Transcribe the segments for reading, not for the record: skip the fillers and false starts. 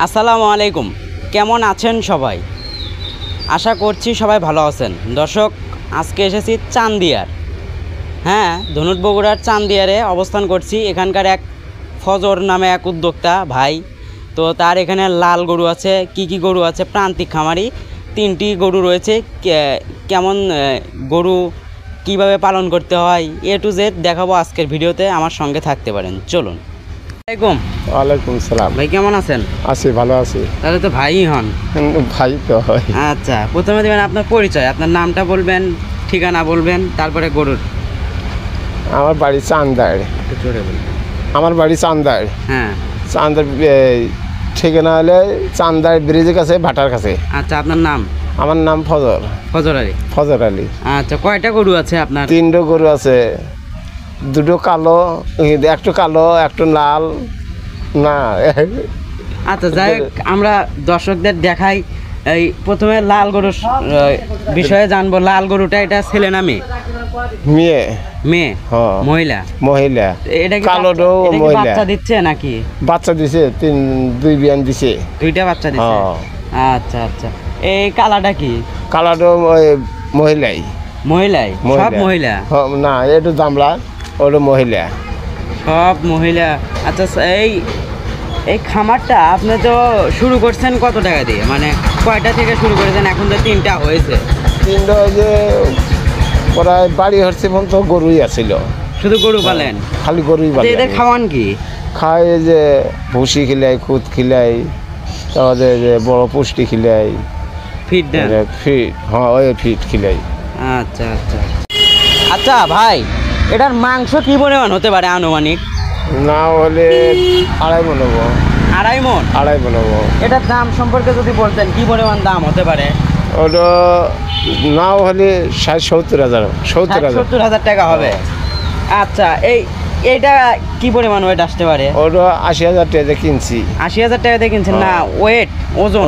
আসসালামু আলাইকুম, কেমন আছেন সবাই? আশা করছি সবাই ভালো আছেন। দর্শক, আজকে এসেছি চান্দিয়ার। হ্যাঁ, ধনুট বগুড়ার চান্দিয়ারে অবস্থান করছি। এখানকার এক ফজর নামে এক উদ্যোক্তা ভাই, তো তার এখানে লাল গরু আছে, কি গরু আছে, প্রান্তিক খামারি 3টি গরু রয়েছে। কেমন গরু কিভাবে পালন করতে হয় A to Z দেখাবো আজকের ভিডিওতে, আমার সঙ্গে থাকতে পারেন। চলুন। ওয়ালাইকুম সালাম। ভাই কেমন আছেন? আছি, ভালো আছি। তাহলে তো ভাই হন। ভাই তো হয়। আচ্ছা, প্রথমে দেবেন আপনার পরিচয়, আপনার নামটা বলবেন, ঠিকানা বলবেন, তারপরে গরুর। আমার বাড়ি চান্দার। একটু জোরে বলবেন। আমার বাড়ি চান্দার। হ্যাঁ, চান্দার ঠিকানা হলে চান্দার ব্রিজের কাছে, ভাটার কাছে। আচ্ছা, আপনার নাম? আমার নাম ফজর। ফজর আলী। ফজর আলী। আচ্ছা, কয়টা গরু আছে আপনার? 3টো গরু আছে, 2টো কালো, একটু কালো একটু লাল। না আচ্ছা, যাই হোক, আমরা দর্শকদের দেখাই। এই প্রথমে লাল গরুর বিষয়ে জানবো। লাল গরুটা এটা ছেলে না মেয়ে? মেয়ে। মেয়ে? হ্যাঁ, মহিলা। মহিলা। এটা কি কালোটাও মহিলা। বাচ্চা দিচ্ছে নাকি? বাচ্চা দিছে, 2 বিয়ান দিছে। 2টা বাচ্চা দিচ্ছে। আচ্ছা আচ্ছা, এই কালাটা কি? কালারও মহিলাই। মহিলাই? সব মহিলা? না, এটা দামলা, ওটা মহিলা। সব মহিলা। আচ্ছা, এই খামারটা আপনি তো শুরু করছেন কত টাকা দিয়ে, মানে কয়টা থেকে শুরু করেছেন? এখন তো 3টা হয়েছে। 3টা যে প্রায় বাড়ি হচ্ছে তো গরুই আছিল। শুধু গরু পালেন? খালি গরুই পালেন। এদের খাওয়ান কি? খায় যে ভুসি খিলাই, খুদ খিলাই, তারপরে যে বড় পুষ্টি খিলাই, ফিট দেন? ফিট, হ্যাঁ, ওই ফিট খিলাই। আচ্ছা আচ্ছা আচ্ছা ভাই, এটার মাংস কি পরিমাণ হতে পারে আনুমানিক? না হলে 2.5 মণ হবো। 2.5 মণ? 2.5 মণ হবো। এটার দাম সম্পর্কে যদি বলতেন, কি পরিমাণ দাম হতে পারে? ওটা নাও হলে 60-70 হাজার। 70,000 টাকা হবে। আচ্ছা, এইটা কি পরিমাণ ওয়েট আসতে পারে? ওটা 80,000 টাকা কিনছি। 80,000 টাকা দিয়ে কিনছেন? না, ওয়েট, ওজন?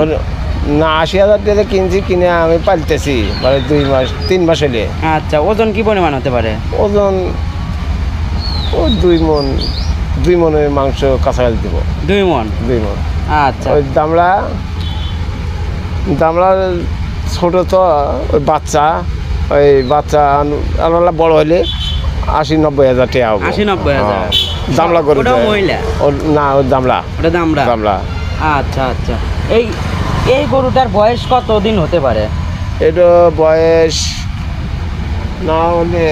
না, 80,000 টাকা কিনছি, কিনে আমি পালতেছি মানে 3 মাস হলে। আচ্ছা, ওজন কি পরিমাণ হতে পারে? ওজন ও 2 মণের মাংস কাছাকাছি দেবো। 2 মণ? 2 মণ। আচ্ছা। ওই দামলা ছোট তো, ওই বাচ্চা আনলা বড় হলে 80-90 হাজার টাকা হবে। 80-90 হাজার? দামলা করে। ওটা মহিলা? না, ওই দামলা। ওটা দামলা। আচ্ছা আচ্ছা, এই গরুটার বয়স কতদিন হতে পারে? এটা বয়স না হলে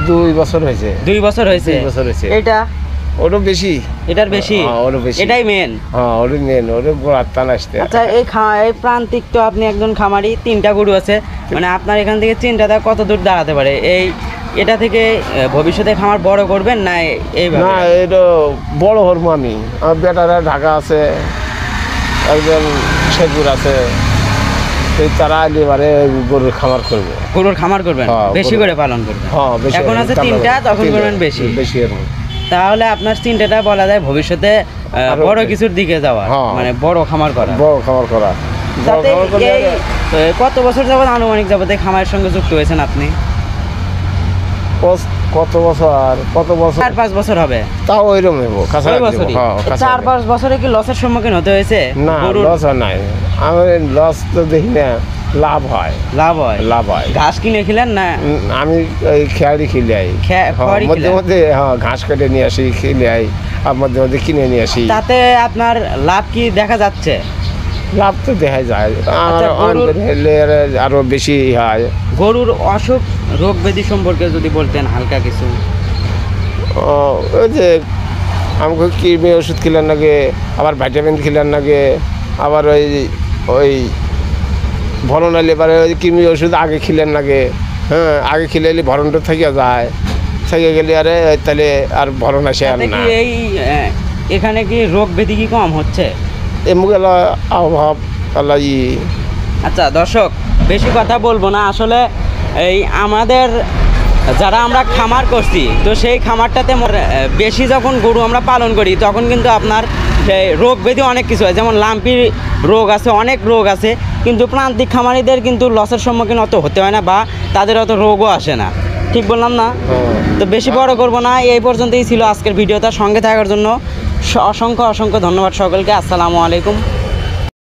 2 বছর হয়েছে। 2 বছর হয়েছে? 2 বছর হয়েছে। এটা? ওটা বেশি। এটার বেশি? ওটা বেশি। এটাই মেন? হ্যাঁ, ওটা মেন। ওটা গোড়ার টান আসতে। আচ্ছা, এই প্রান্তিক তো আপনি একজন খামারি, 3টা গরু আছে, মানে আপনার এখান থেকে চিন্তাটা কত দূর দাঁড়াতে পারে? এটা থেকে ভবিষ্যতে খামার বড় করবেন না এইভাবে? না, এটা বড় হরমো আমি। আমার বেটারা ঢাকা আছে, একজন শেরপুর আছে, তারা এবারে গরুর খামার করবে। গরুর খামার করবেন? বেশি করে পালন করবেন? হ্যাঁ, বেশি। এখন আছে 3টা, তখন করবেন বেশি? বেশি। তাহলে আপনার চিন্তাটা বলা যায় ভবিষ্যতে বড় কিছুর দিকে যাওয়া, মানে বড় খামার করা। কত বছর যাবত আনুমানিক যাবত এই খামারের সঙ্গে যুক্ত হয়েছেন আপনি? কত বছর? 4-5 বছর হবে। তাও ওইরকম নেবো। 4-5 বছরে কি লসের সম্মুখীন হতে হয়েছে? না, লস নাই। আমি লস তো দেখি না, লাভ হয়। ঘাস কিনে খিলেন না? আমি ওই খেয়ারি খিলাই, মধ্যে মধ্যে। হ্যাঁ, ঘাস কেটে নিয়ে আসি, খিলাই, আর মধ্যে মধ্যে কিনে নিয়ে আসি। তাতে আপনার লাভ কি দেখা যাচ্ছে? লাভ তো দেখা যায়, আরো বেশি হয়। গরুর অসুখ রোগ ব্যাধি সম্পর্কে যদি বলতেন হালকা কিছু। ওই যে আমাকে কৃমি ওষুধ খেলার লাগে, আবার ভিটামিন খেলার লাগে, আবার ওই ভরণ হলে এবারে ওই কৃমি ওষুধ আগে খেলেন লাগে। হ্যাঁ, আগে খেলে ভরণটা থেকে যায়, থেকে গেলে আরে তাহলে আর ভরণ আসে আর না। এখানে কি রোগ ব্যাধি কি কম হচ্ছে? অভাব। আচ্ছা দর্শক, বেশি কথা বলবো না। আসলে আমাদের যারা আমরা খামার করছি, তো সেই খামারটাতে বেশি যখন গরু আমরা পালন করি, তখন কিন্তু আপনার সেই রোগ ব্যাধি অনেক কিছু হয়, যেমন লাম্পি রোগ আছে, অনেক রোগ আছে, কিন্তু প্রান্তিক খামারিদের কিন্তু লসের সম্মুখীন অত হতে হয় না, বা তাদের অত রোগও আসে না। ঠিক বললাম না? তো বেশি বড় করবো না, এই পর্যন্তই ছিল আজকের ভিডিওটা। সঙ্গে থাকার জন্য অসংখ্য অসংখ্য ধন্যবাদ সকলকে। আসসালামু আলাইকুম।